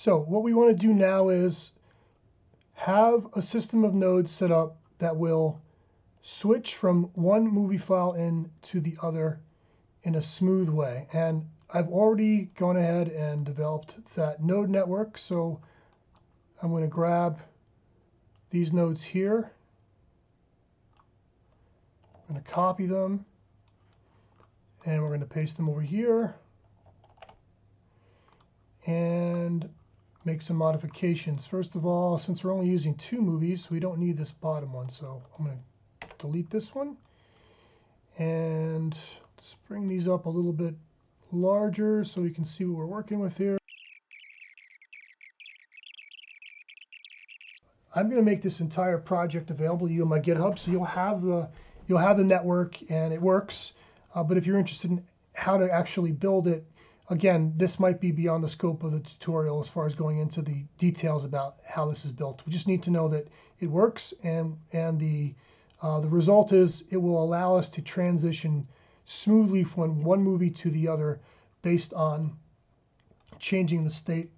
So what we want to do now is have a system of nodes set up that will switch from one movie file in to the other in a smooth way. And I've already gone ahead and developed that node network. So I'm going to grab these nodes here. I'm going to copy them, and we're going to paste them over here and make some modifications. First of all, since we're only using 2 movies, we don't need this bottom one. So I'm going to delete this one. And let's bring these up a little bit larger so we can see what we're working with here. I'm going to make this entire project available to you on my GitHub, so you'll have the network and it works. But if you're interested in how to actually build it, again, this might be beyond the scope of the tutorial as far as going into the details about how this is built. We just need to know that it works, and the result is it will allow us to transition smoothly from one movie to the other based on changing the state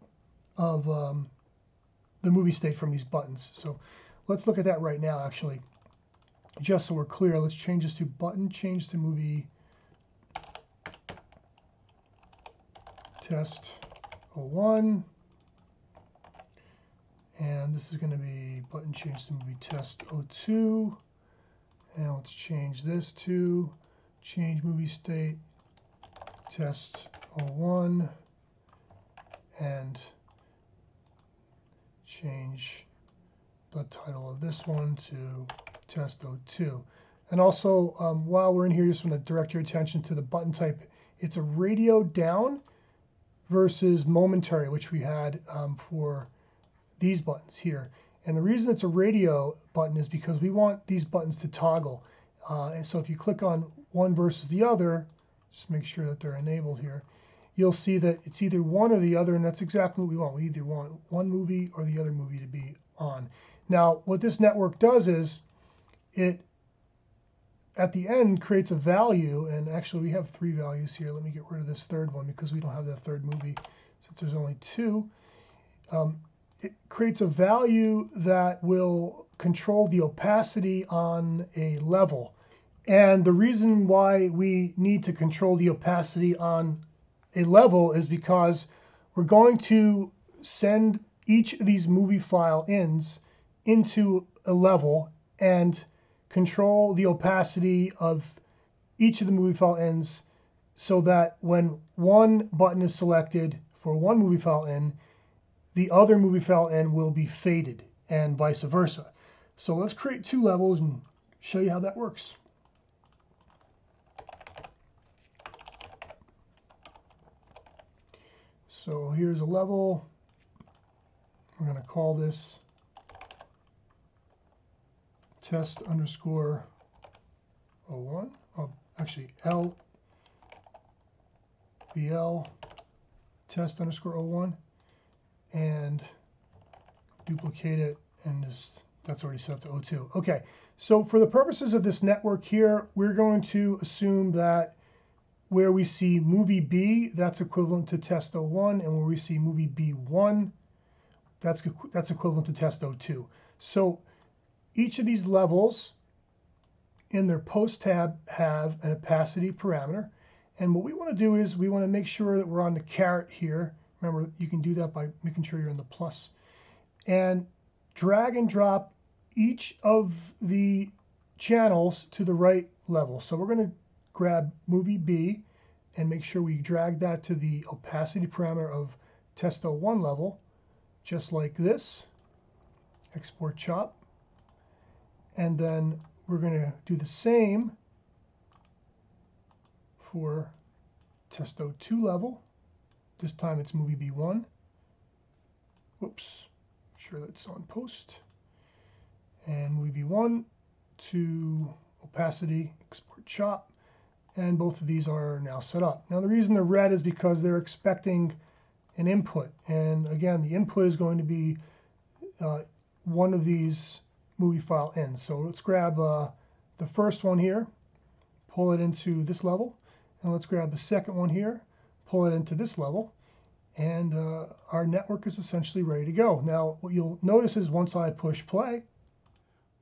of the movie state from these buttons. So let's look at that right now, actually. Just so we're clear, let's change this to button change to movie test 01. And this is going to be button change to movie test 02. And let's change this to change movie state test 01 and change the title of this one to test 02. And also, while we're in here, just want to direct your attention to the button type. It's a radio down versus momentary, which we had for these buttons here. And the reason it's a radio button is because we want these buttons to toggle. And so if you click on one versus the other, just make sure that they're enabled here, you'll see that it's either one or the other, and that's exactly what we want. We either want one movie or the other movie to be on. Now, what this network does is it, at the end, creates a value, and actually we have 3 values here. Let me get rid of this third one because we don't have that third movie since there's only 2. It creates a value that will control the opacity on a level. And the reason why we need to control the opacity on a level is because we're going to send each of these movie file ins into a level and control the opacity of each of the movie file ends so that when one button is selected for one movie file in, the other movie file in will be faded and vice versa. So let's create 2 levels and show you how that works. So here's a level. We're going to call this test underscore 01. Oh, actually LBL test underscore 01. And duplicate it, and that's already set up to 02. Okay, so for the purposes of this network here, we're going to assume that where we see movie B, that's equivalent to test 01, and where we see movie B1, that's equivalent to test 02. So each of these levels in their post tab have an opacity parameter, and what we want to do is we want to make sure that we're on the caret here. Remember, you can do that by making sure you're in the plus. And drag and drop each of the channels to the right level. So we're going to grab movie B and make sure we drag that to the opacity parameter of test 01 level, just like this. Export chop. And then we're going to do the same for test 02 level. This time it's movie B1. Whoops, make sure that's on post. And movie B1 to opacity, export chop. And both of these are now set up. Now the reason they're red is because they're expecting an input. And again, the input is going to be one of these movie file ends. So let's grab the first one here, pull it into this level. And let's grab the second one here, pull it into this level. and our network is essentially ready to go. Now, what you'll notice is once I push play,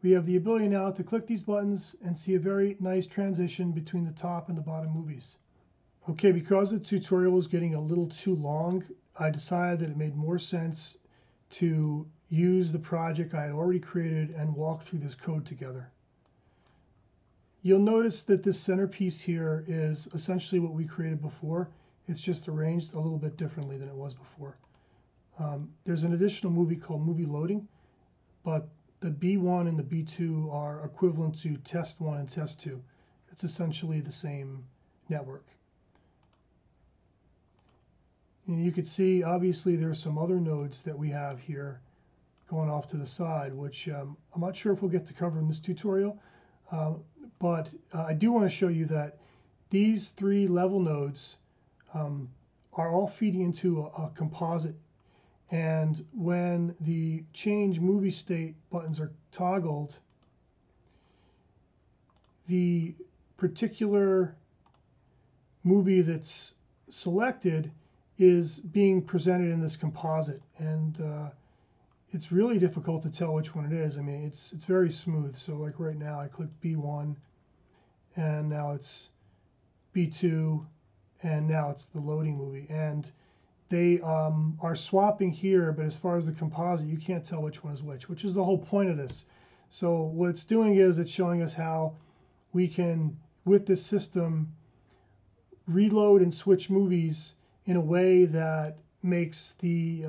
we have the ability now to click these buttons and see a very nice transition between the top and the bottom movies. Okay, because the tutorial was getting a little too long, I decided that it made more sense to use the project I had already created and walk through this code together. You'll notice that this centerpiece here is essentially what we created before. It's just arranged a little bit differently than it was before. There's an additional movie called movie loading, but the B1 and the B2 are equivalent to test 1 and test 2. It's essentially the same network. And you can see, obviously, there's some other nodes that we have here going off to the side, which I'm not sure if we'll get to cover in this tutorial, but I do want to show you that these 3 level nodes are all feeding into a composite. And when the change movie state buttons are toggled, the particular movie that's selected is being presented in this composite. And it's really difficult to tell which one it is. I mean, it's very smooth. So like right now, I click B1, and now it's B2, and now it's the loading movie. And they are swapping here, but as far as the composite, you can't tell which one is which is the whole point of this. So what it's doing is it's showing us how we can, with this system, reload and switch movies in a way that makes the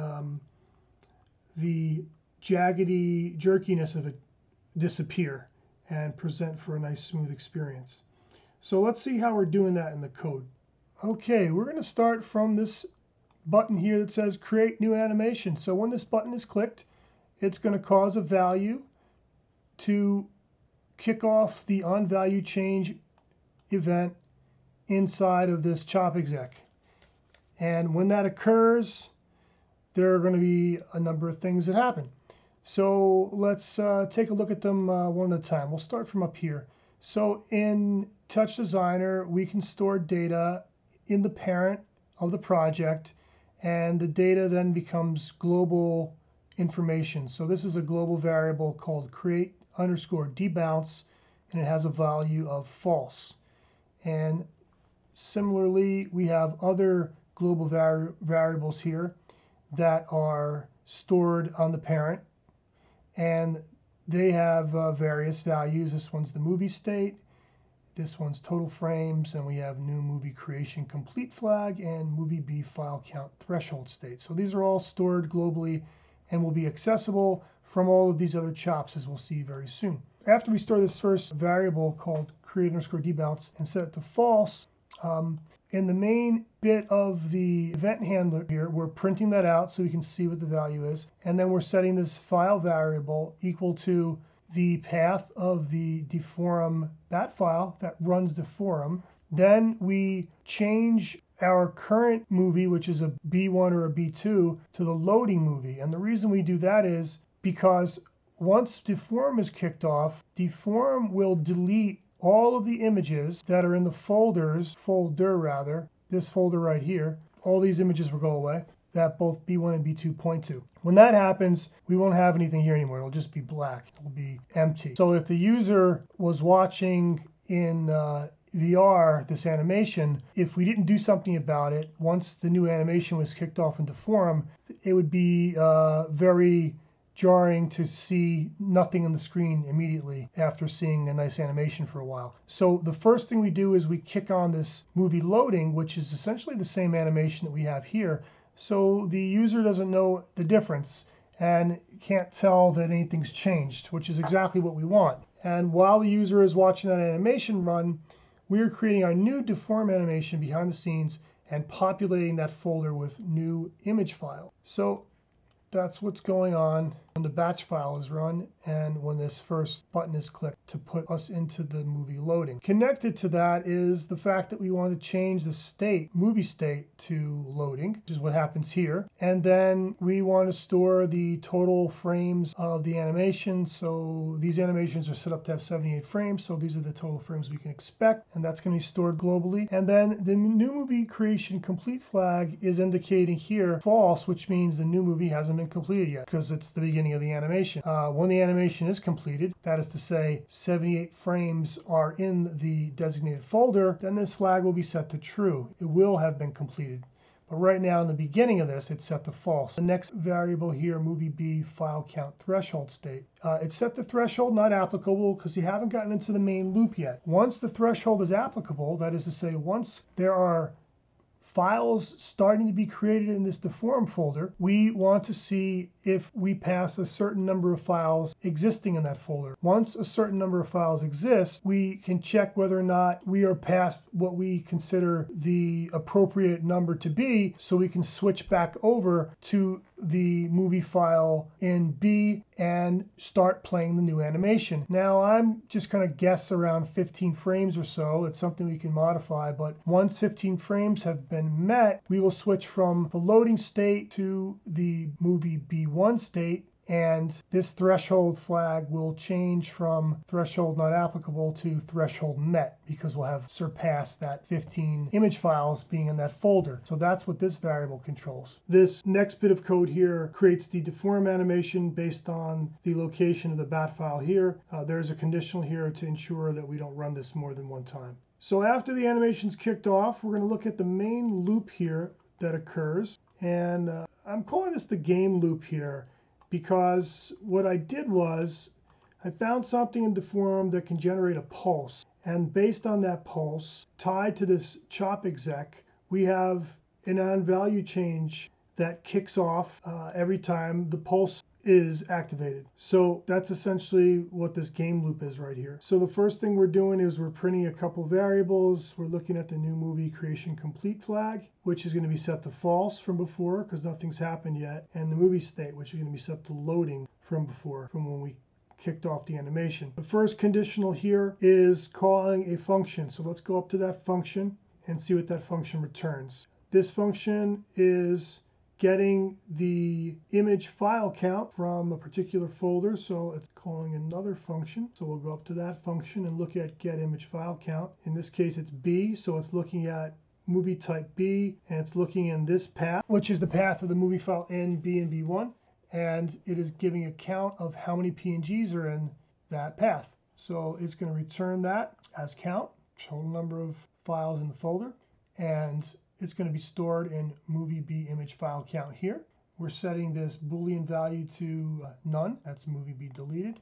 jaggedy jerkiness of it disappear and present for a nice smooth experience. So let's see how we're doing that in the code. Okay, we're going to start from this button here that says create new animation. So when this button is clicked, it's going to cause a value to kick off the onValue change event inside of this chop exec. And when that occurs, there are going to be a number of things that happen. So let's take a look at them one at a time. We'll start from up here. So in Touchdesigner, we can store data in the parent of the project, and the data then becomes global information. So this is a global variable called create_debounce, and it has a value of false. And similarly, we have other global variables here that are stored on the parent, and they have various values. This one's the movie state, this one's total frames, and we have new movie creation complete flag and movie B file count threshold state. So these are all stored globally and will be accessible from all of these other chops, as we'll see very soon. After we store this first variable called create_debounce and set it to false, in the main bit of the event handler here, we're printing that out so we can see what the value is. And then we're setting this file variable equal to the path of the Deforum bat file that runs Deforum. Then we change our current movie, which is a B1 or a B2, to the loading movie. And the reason we do that is because once Deforum is kicked off, Deforum will delete all of the images that are in the folder, this folder right here. All these images will go away that both B1 and B2 point to. When that happens, we won't have anything here anymore. It'll just be black. It'll be empty. So if the user was watching in VR this animation, if we didn't do something about it, once the new animation was kicked off in Deforum, it would be very jarring to see nothing on the screen immediately after seeing a nice animation for a while. So the first thing we do is we kick on this movie loading, which is essentially the same animation that we have here. So the user doesn't know the difference and can't tell that anything's changed, which is exactly what we want. And while the user is watching that animation run, we're creating our new Deforum animation behind the scenes and populating that folder with new image file. So that's what's going on when the batch file is run and when this first button is clicked to put us into the movie loading. Connected to that is the fact that we want to change the state, movie state, to loading, which is what happens here. And then we want to store the total frames of the animation. So these animations are set up to have 78 frames. So these are the total frames we can expect, and that's going to be stored globally. And then the new movie creation complete flag is indicating here false, which means the new movie hasn't been completed yet because it's the beginning of the animation. When the animation is completed, that is to say 78 frames are in the designated folder, then this flag will be set to true. It will have been completed. But right now in the beginning of this, it's set to false. The next variable here, movie B file count threshold state. It's set to threshold not applicable because you haven't gotten into the main loop yet. Once the threshold is applicable, that is to say once there are files starting to be created in this Deforum folder, we want to see if we pass a certain number of files existing in that folder. Once a certain number of files exist, we can check whether or not we are past what we consider the appropriate number to be, so we can switch back over to the movie file in B and start playing the new animation. Now I'm just going to guess around 15 frames or so. It's something we can modify, but once 15 frames have been met, we will switch from the loading state to the movie B1 state, and this threshold flag will change from threshold not applicable to threshold met because we'll have surpassed that 15 image files being in that folder. So that's what this variable controls. This next bit of code here creates the deform animation based on the location of the bat file here. There's a conditional here to ensure that we don't run this more than one time. So after the animation's kicked off, we're going to look at the main loop here that occurs. And I'm calling this the game loop here because what I did was I found something in Deforum that can generate a pulse. And based on that pulse, tied to this chop exec, we have an on value change that kicks off every time the pulse is activated. So that's essentially what this game loop is right here. So the first thing we're doing is we're printing a couple variables. We're looking at the new movie creation complete flag, which is going to be set to false from before because nothing's happened yet, and the movie state, which is going to be set to loading from before, from when we kicked off the animation. The first conditional here is calling a function. So let's go up to that function and see what that function returns. This function is getting the image file count from a particular folder, so it's calling another function. So we'll go up to that function and look at get image file count. In this case it's B, so it's looking at movie type B, and it's looking in this path, which is the path of the movie file in B and B1, and it is giving a count of how many PNGs are in that path. So it's going to return that as count, total number of files in the folder, and it's going to be stored in movie B image file count here. We're setting this Boolean value to none. That's movie B deleted.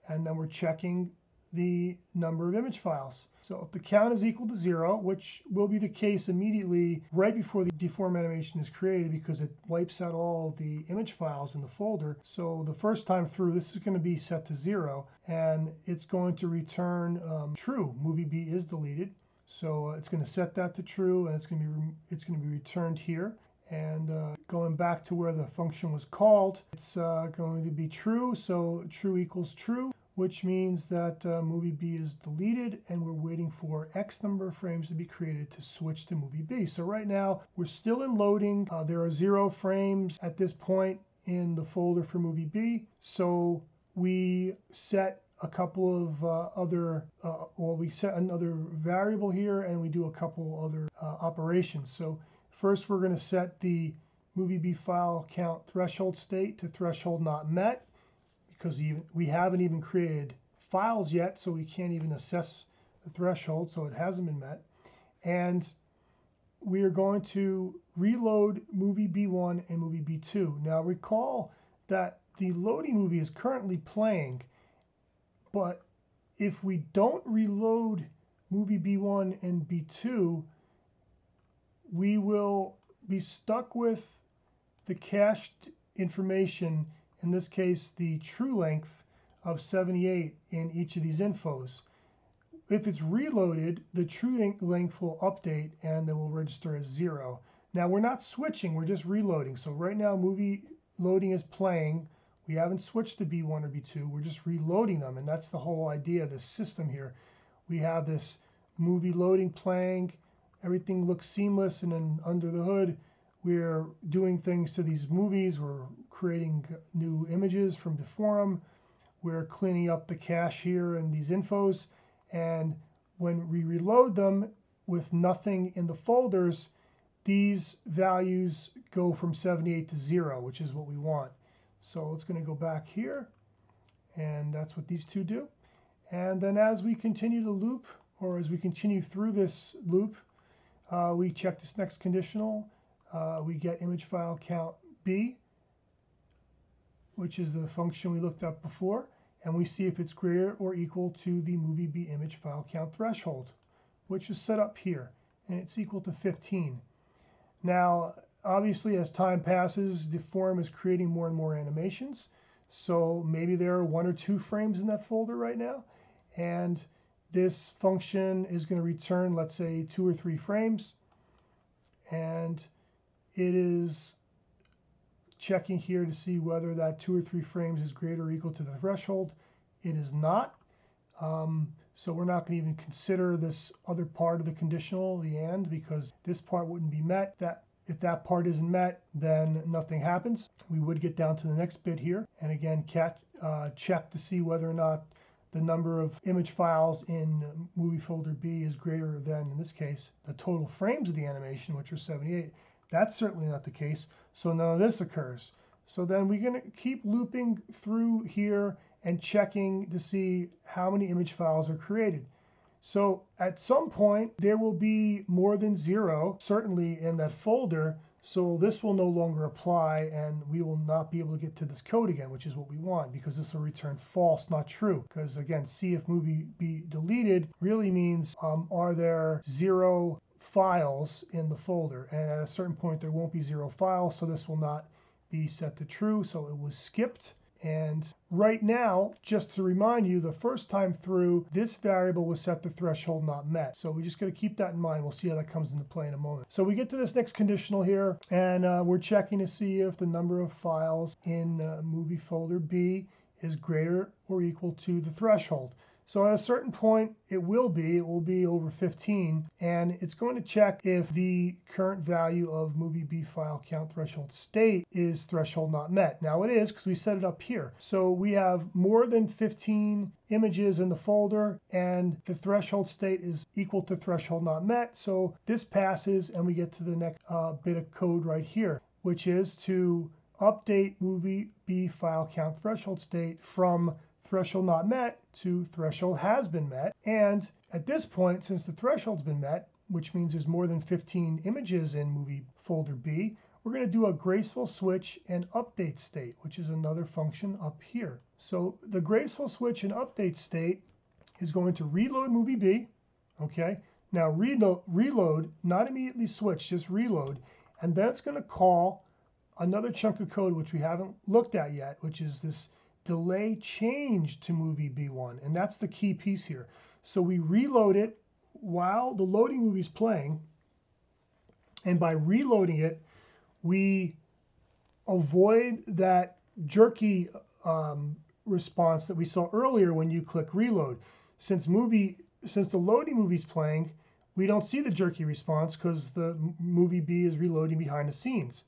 And then we're checking the number of image files. So if the count is equal to 0, which will be the case immediately right before the deform animation is created because it wipes out all the image files in the folder. So the first time through, this is going to be set to 0, and it's going to return true. Movie B is deleted. So it's going to set that to true, and it's going to be returned here. And going back to where the function was called, it's going to be true. So true equals true, which means that movie B is deleted, and we're waiting for X number of frames to be created to switch to movie B. So right now we're still in loading. There are 0 frames at this point in the folder for movie B. So we set a couple of we set another variable here, and we do a couple other operations. So first we're going to set the movie B file count threshold state to threshold not met because we haven't even created files yet, so we can't even assess the threshold, so it hasn't been met. And we are going to reload movie B1 and movie B2. Now recall that the loading movie is currently playing, but if we don't reload movie B1 and B2, we will be stuck with the cached information, in this case the true length of 78 in each of these infos. If it's reloaded, the true length will update and it will register as 0. Now we're not switching, we're just reloading. So right now movie loading is playing We haven't switched to B1 or B2. We're just reloading them, and that's the whole idea of this system here. We have this movie loading playing. Everything looks seamless, and then under the hood, we're doing things to these movies. We're creating new images from Deforum. We're cleaning up the cache here and these infos. And when we reload them with nothing in the folders, these values go from 78 to 0, which is what we want. So it's going to go back here, and that's what these two do. And then as we continue to loop, or as we continue through this loop, we check this next conditional. We get image file count B, which is the function we looked up before, and we see if it's greater or equal to the movie B image file count threshold, which is set up here, and it's equal to 15. Now, obviously, as time passes, Deforum is creating more and more animations. So maybe there are 1 or 2 frames in that folder right now. And this function is going to return, let's say, 2 or 3 frames. And it is checking here to see whether that 2 or 3 frames is greater or equal to the threshold. It is not. So we're not going to even consider this other part of the conditional, the and, because this part wouldn't be met. If that part isn't met, then nothing happens. We would get down to the next bit here, and again check to see whether or not the number of image files in movie folder B is greater than, in this case, the total frames of the animation, which are 78. That's certainly not the case, so none of this occurs. So then we're going to keep looping through here and checking to see how many image files are created. So at some point, there will be more than 0, certainly in that folder, so this will no longer apply, and we will not be able to get to this code again, which is what we want, because this will return false, not true. Because again, see if movie be deleted really means, are there 0 files in the folder? And at a certain point, there won't be 0 files, so this will not be set to true, so it was skipped. And right now, just to remind you, the first time through, this variable was set to threshold not met. So we just got to keep that in mind. We'll see how that comes into play in a moment. So we get to this next conditional here, and we're checking to see if the number of files in movie folder B is greater or equal to the threshold. So at a certain point, it will be over 15, and it's going to check if the current value of movie B file count threshold state is threshold not met. Now it is, because we set it up here. So we have more than 15 images in the folder, and the threshold state is equal to threshold not met. So this passes, and we get to the next bit of code right here, which is to update movie B file count threshold state from threshold not met to threshold has been met. And at this point, since the threshold's been met, which means there's more than 15 images in movie folder B, we're going to do a graceful switch and update state, which is another function up here. So the graceful switch and update state is going to reload movie B. Okay, now reload, not immediately switch, just reload, and then it's going to call another chunk of code which we haven't looked at yet, which is this delay change to movie B1, and that's the key piece here. So we reload it while the loading movie is playing, and by reloading it, we avoid that jerky response that we saw earlier when you click reload. Since the loading movie is playing, we don't see the jerky response because the movie B is reloading behind the scenes.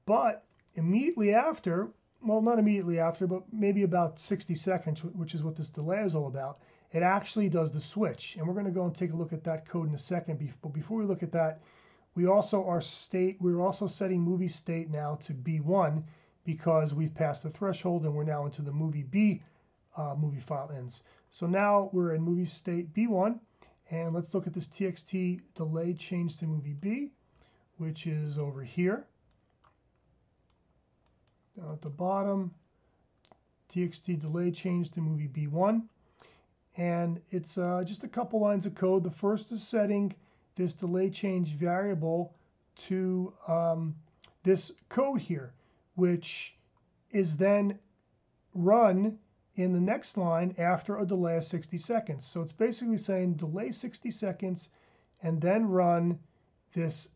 But immediately after, well, not immediately after, but maybe about 60 seconds, which is what this delay is all about, it actually does the switch. And we're going to go and take a look at that code in a second. But before we look at that, we're also setting movie state now to B1 because we've passed the threshold and we're now into the movie B movie file ends. So now we're in movie state B1, and let's look at this txt delay change to movie B, which is over here. Down at the bottom, txt delay change to movie B1, and it's just a couple lines of code. The first is setting this delay change variable to this code here, which is then run in the next line after a delay of 60 seconds. So it's basically saying delay 60 seconds and then run this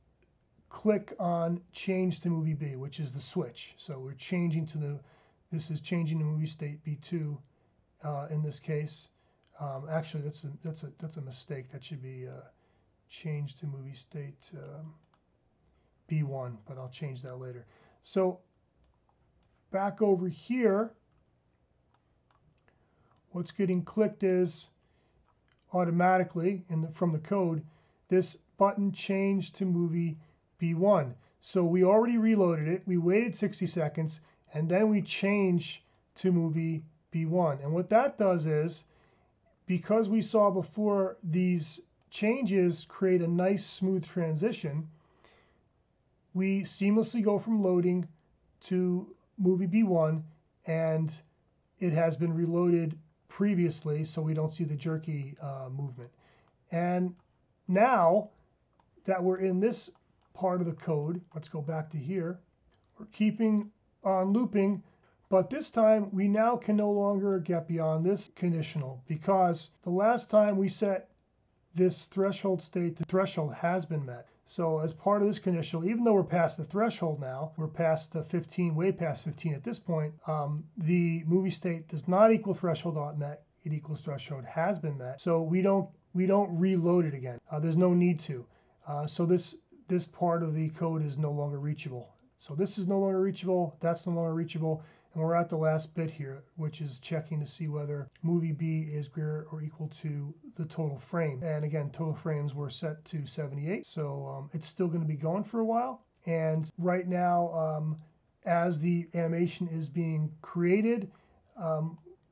click on change to movie B, which is the switch. So we're changing to the This is changing the movie state B2 in this case. Actually, that's a mistake. That should be changed to movie state B1, but I'll change that later. So back over here, what's getting clicked is automatically from the code, this button changed to movie B1. So we already reloaded it. We waited 60 seconds, and then we change to movie B1. And what that does is, because we saw before these changes create a nice smooth transition, we seamlessly go from loading to movie B1, and it has been reloaded previously, so we don't see the jerky movement. And now that we're in this part of the code, let's go back to here. We're keeping on looping, but this time we now can no longer get beyond this conditional, because the last time we set this threshold state, the threshold has been met. So as part of this conditional, even though we're past the threshold now, we're past the 15, way past 15 at this point, the movie state does not equal threshold not met, it equals threshold has been met. So we don't reload it again. There's no need to. So this part of the code is no longer reachable. So this is no longer reachable, that's no longer reachable, and we're at the last bit here, which is checking to see whether movie B is greater or equal to the total frame. And again, total frames were set to 78, so it's still going to be going for a while. And right now, as the animation is being created,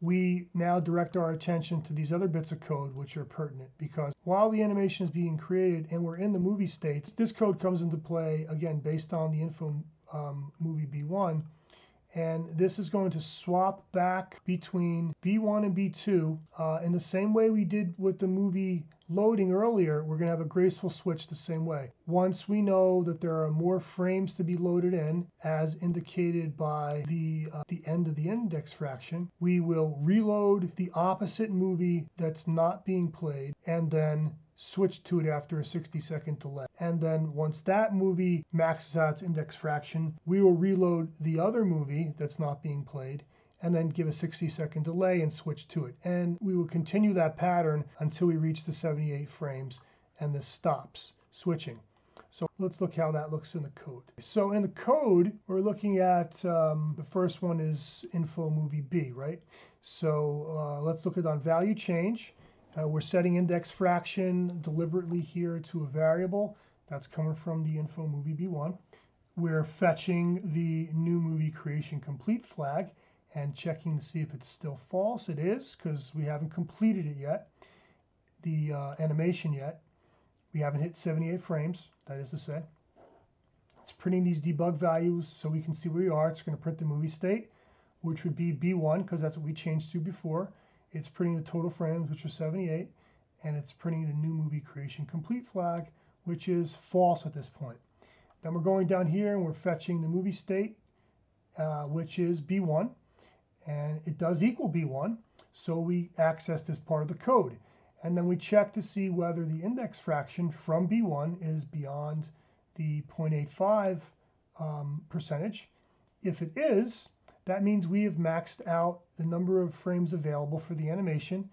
we now direct our attention to these other bits of code which are pertinent, because while the animation is being created and we're in the movie states, this code comes into play, again, based on the info movie B1. And this is going to swap back between B1 and B2 in the same way we did with the movie loading earlier. We're going to have a graceful switch the same way. Once we know that there are more frames to be loaded in, as indicated by the end of the index fraction, we will reload the opposite movie that's not being played and then switch to it after a 60-second delay. And then once that movie maxes out its index fraction, we will reload the other movie that's not being played and then give a 60-second delay and switch to it. And we will continue that pattern until we reach the 78 frames, and this stops switching. So let's look how that looks in the code. So in the code, we're looking at the first one is info movie B, right? So let's look at on value change. We're setting index fraction deliberately here to a variable. That's coming from the info movie B1. We're fetching the new movie creation complete flag and checking to see if it's still false. It is, because we haven't completed it yet, the animation yet. We haven't hit 78 frames, that is to say. It's printing these debug values so we can see where we are. It's going to print the movie state, which would be B1, because that's what we changed to before. It's printing the total frames, which are 78, and it's printing the new movie creation complete flag, which is false at this point. Then we're going down here and we're fetching the movie state, which is B1, and it does equal B1, so we access this part of the code. And then we check to see whether the index fraction from B1 is beyond the 0.85 percentage. If it is, that means we have maxed out the number of frames available for the animation,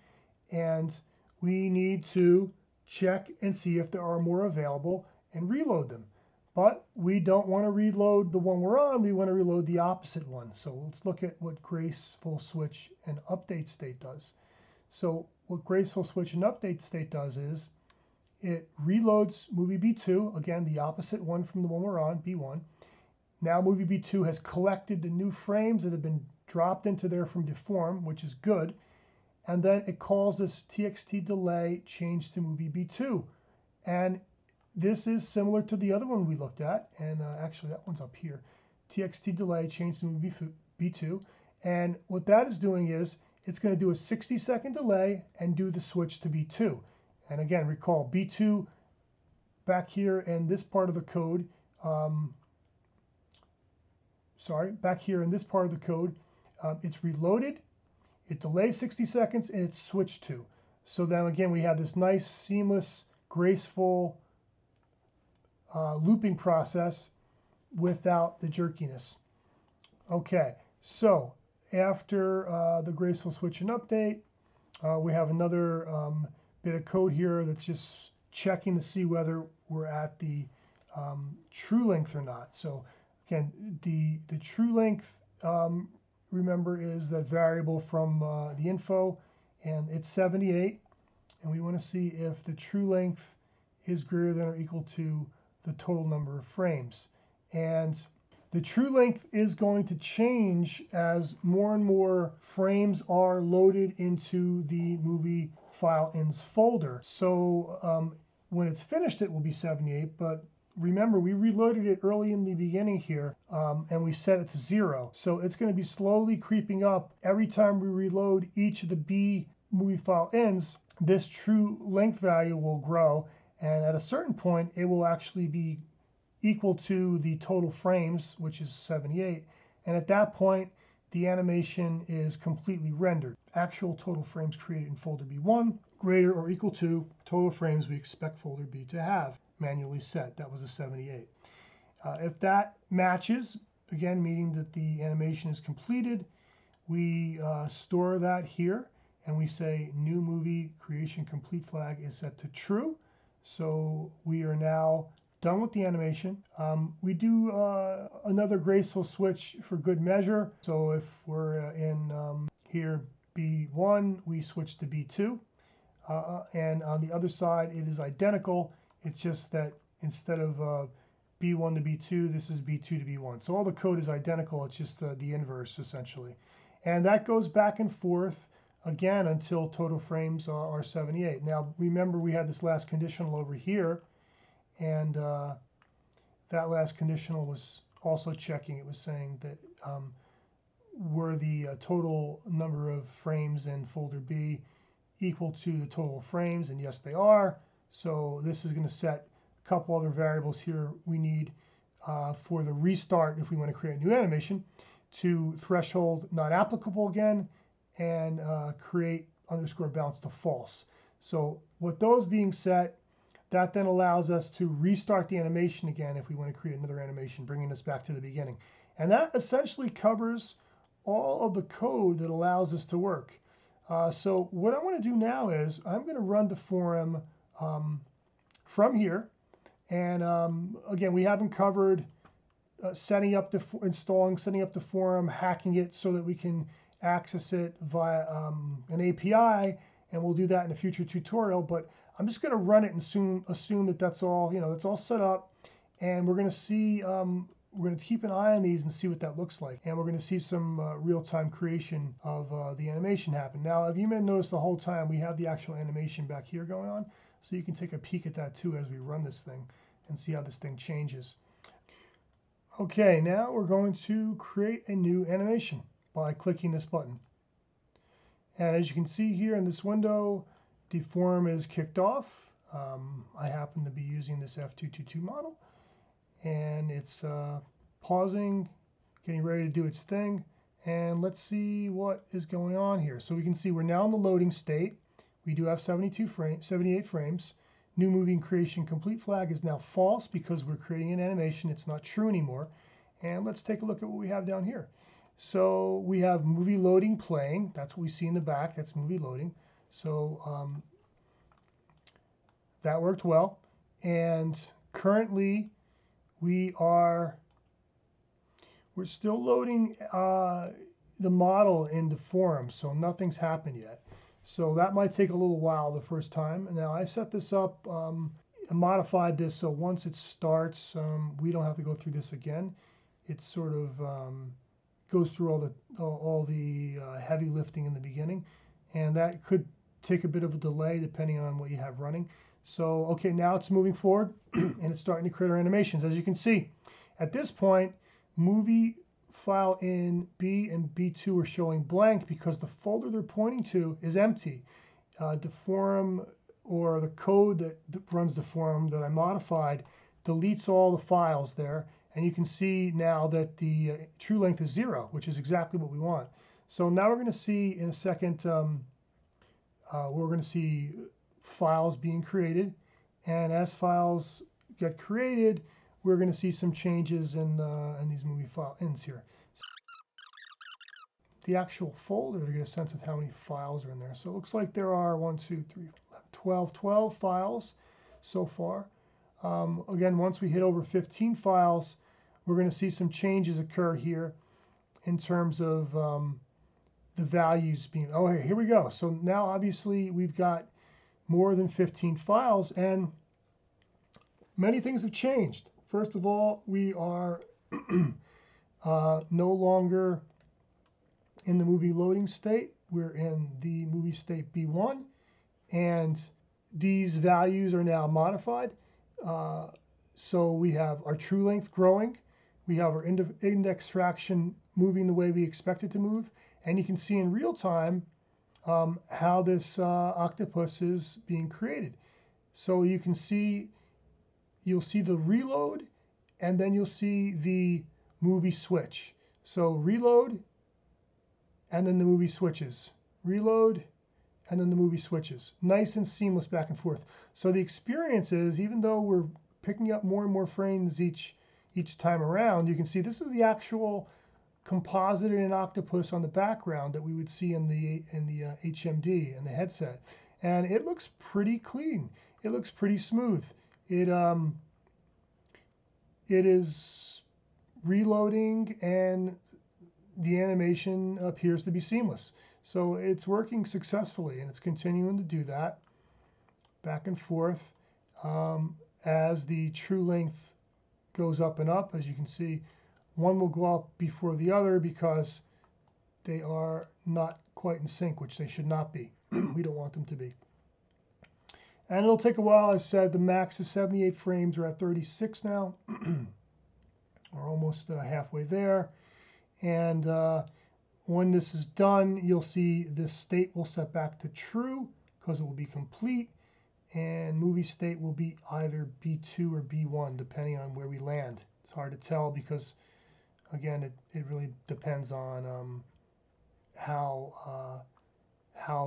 and we need to check and see if there are more available and reload them. But we don't want to reload the one we're on, we want to reload the opposite one. So let's look at what graceful switch and update state does. So what graceful switch and update state does is it reloads movie B2, again the opposite one from the one we're on, B1. Now movie B2 has collected the new frames that have been dropped into there from Deforum, which is good. And then it calls this txt delay change to movie B2. And this is similar to the other one we looked at. And actually that one's up here. txt delay change to movie B2. And what that is doing is it's going to do a 60-second delay and do the switch to B2. And again, recall B2 back here in this part of the code, back here in this part of the code, it's reloaded, it delays 60 seconds, and it's switched to. So then again, we have this nice, seamless, graceful looping process without the jerkiness. Okay, so after the graceful switch and update, we have another bit of code here that's just checking to see whether we're at the true length or not. So again, the true length, remember, is that variable from the info, and it's 78. And we want to see if the true length is greater than or equal to the total number of frames. And the true length is going to change as more and more frames are loaded into the movie file ins folder. So when it's finished, it will be 78, but remember, we reloaded it early in the beginning here, and we set it to 0. So it's going to be slowly creeping up. Every time we reload each of the B movie file ends, this true length value will grow, and at a certain point, it will actually be equal to the total frames, which is 78. And at that point, the animation is completely rendered. Actual total frames created in folder B1 greater or equal to total frames we expect folder B to have, manually set. That was a 78. If that matches, again, meaning that the animation is completed, we store that here, and we say new movie creation complete flag is set to true. So we are now done with the animation. We do another graceful switch for good measure. So if we're in here B1, we switch to B2. And on the other side, it is identical. It's just that instead of B1 to B2, this is B2 to B1. So all the code is identical. It's just the inverse, essentially. And that goes back and forth again until total frames are 78. Now, remember, we had this last conditional over here, and that last conditional was also checking. It was saying that were the total number of frames in folder B equal to the total frames, and yes, they are. So this is going to set a couple other variables here we need for the restart if we want to create a new animation, to threshold not applicable again, and create underscore bounce to false. So with those being set, that then allows us to restart the animation again if we want to create another animation, bringing us back to the beginning. And that essentially covers all of the code that allows us to work. So what I want to do now is I'm going to run Deforum from here. And again, we haven't covered setting up the forum, hacking it so that we can access it via an API, and we'll do that in a future tutorial. But I'm just going to run it and assume that that's all, that's all set up, and we're going to see, we're going to keep an eye on these and see what that looks like, and we're going to see some real-time creation of the animation happen. Now, if you may notice the whole time, we have the actual animation back here going on, so you can take a peek at that too as we run this thing and see how this thing changes. Okay, now we're going to create a new animation by clicking this button. And as you can see here in this window, Deforum is kicked off. I happen to be using this F222 model, and it's pausing, getting ready to do its thing. And let's see what is going on here. So we can see we're now in the loading state. We do have 78 frames. New movie creation complete flag is now false because we're creating an animation. It's not true anymore. And let's take a look at what we have down here. So we have movie loading playing. That's what we see in the back. That's movie loading. So that worked well. And currently we're still loading the model in Deforum, so nothing's happened yet. So that might take a little while the first time. Now I set this up and modified this so once it starts, we don't have to go through this again. It sort of goes through all the heavy lifting in the beginning, and that could take a bit of a delay depending on what you have running. So okay, now it's moving forward and it's starting to create our animations. As you can see, at this point, movie file in B and B2 are showing blank because the folder they're pointing to is empty. Deforum, or the code that runs Deforum that I modified, deletes all the files there, and you can see now that the true length is 0, which is exactly what we want. So now we're going to see in a second, we're going to see files being created, and as files get created, we're going to see some changes in these movie file ends here. the actual folder to get a sense of how many files are in there. So it looks like there are 12 files so far. Again, once we hit over 15 files, we're going to see some changes occur here in terms of the values being, oh, here we go. So now obviously we've got more than 15 files, and many things have changed. First of all, we are no longer in the movie loading state. We're in the movie state B1, and these values are now modified. So we have our true length growing. We have our index fraction moving the way we expect it to move. And you can see in real time how this octopus is being created. So you can see, you'll see the reload, and then you'll see the movie switch. So reload, and then the movie switches. Reload, and then the movie switches. Nice and seamless back and forth. So the experience is, even though we're picking up more and more frames each time around, you can see this is the actual composited in octopus on the background that we would see in the HMD and the headset, and it looks pretty clean. It looks pretty smooth. It is reloading, and the animation appears to be seamless. So it's working successfully, and it's continuing to do that back and forth as the true length goes up and up. As you can see, one will go up before the other because they are not quite in sync, which they should not be. We don't want them to be. And it'll take a while. As I said, the max is 78 frames. We're at 36 now. We're almost halfway there. And when this is done, you'll see this state will set back to true because it will be complete. And movie state will be either B2 or B1, depending on where we land. It's hard to tell because, again, it really depends on how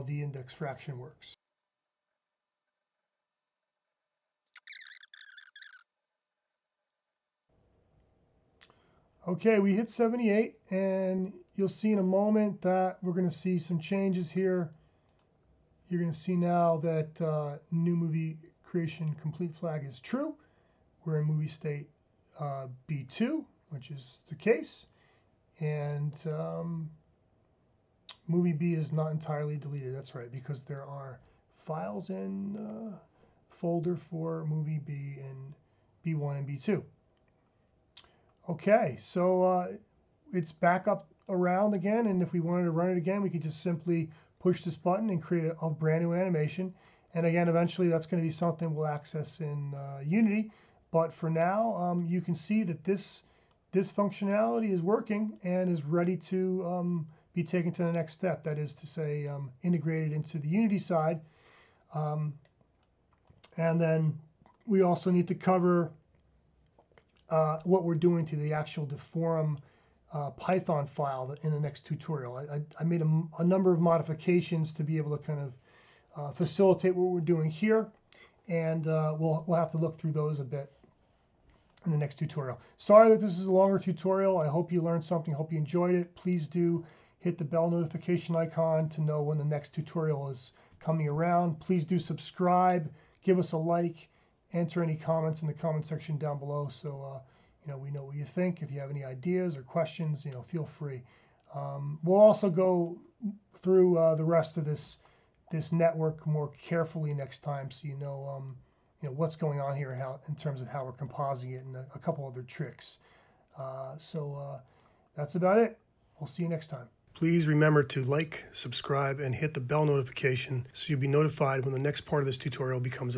the index fraction works. Okay, we hit 78, and you'll see in a moment that we're going to see some changes here. You're going to see now that new movie creation complete flag is true. We're in movie state B2, which is the case, and movie B is not entirely deleted. That's right, because there are files in folder for movie B and B1 and B2. Okay, so it's back up around again, and if we wanted to run it again, we could just simply push this button and create a brand new animation. And again, eventually that's going to be something we'll access in Unity. But for now, you can see that this functionality is working and is ready to be taken to the next step. That is to say, integrated into the Unity side. And then we also need to cover what we're doing to the actual Deforum Python file in the next tutorial. I made a number of modifications to be able to kind of facilitate what we're doing here, and we'll have to look through those a bit in the next tutorial. Sorry that this is a longer tutorial. I hope you learned something. Hope you enjoyed it. Please do hit the bell notification icon to know when the next tutorial is coming around. Please do subscribe, give us a like, enter any comments in the comment section down below, so we know what you think. If you have any ideas or questions, feel free. We'll also go through the rest of this network more carefully next time, so you know what's going on here, in terms of how we're compositing it, and a couple other tricks. So that's about it. We'll see you next time. Please remember to like, subscribe, and hit the bell notification so you'll be notified when the next part of this tutorial becomes available.